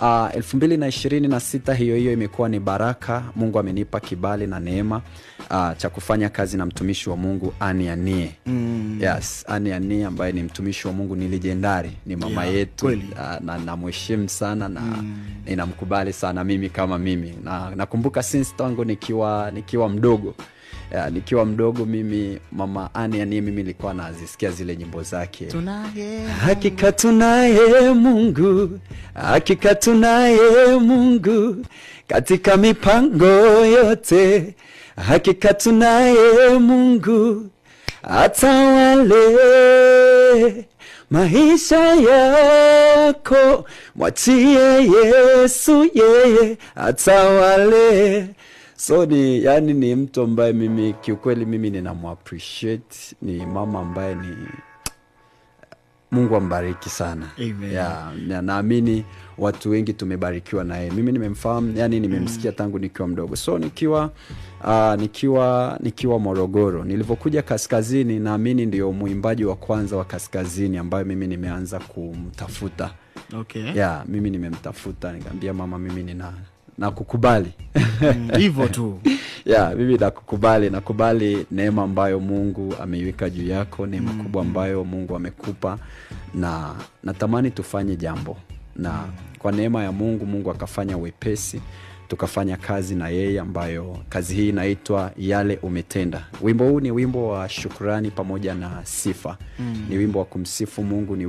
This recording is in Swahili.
2026 hiyo imekuwa ni baraka. Mungu amenipa kibali na neema cha kufanya kazi na mtumishi wa Mungu Annie Anie. Yes, Annie Anie ambaye ni mtumishi wa Mungu, ni legendary, ni mama yetu, na namheshimu sana na ninamkubali sana mimi kama mimi. Na nakumbuka since tangu nikiwa mdogo. Nikiwa mdogo mimi, mama Annie Anie, mimi nilikuwa nazisikia zile nyimbo zake. Hakika tunaye Mungu, hakika tunaye Mungu katika mipango yote. Hakika tunaye Mungu atawale maisha yako, mwachie Yesu, yeye atawale. So ni mtu ambaye mimi kiukweli mimi ninamu-appreciate. Ni mama ambaye ni Mungu ambariki sana. Amen. Naamini watu wengi tumebarikiwa naye. Mimi nimemfahamu, nimemsikia tangu nikiwa mdogo. So nikiwa Morogoro, nilipokuja kaskazini, naamini ndio muimbaji wa kwanza wa kaskazini ambaye mimi nimeanza kumtafuta. Mimi nimemtafuta, nikamwambia mama, mimi nakukubali. Hivyo tu. Mimi nakubali neema ambayo Mungu ameiweka juu yako, neema kubwa ambayo Mungu amekupa, na natamani tufanye jambo. Na kwa neema ya Mungu akafanya wepesi, tukafanya kazi na yeye, ambayo kazi hii inaitwa Yale Umetenda. Wimbo huu ni wimbo wa shukrani pamoja na sifa. Ni wimbo wa kumsifu Mungu, ni wimbo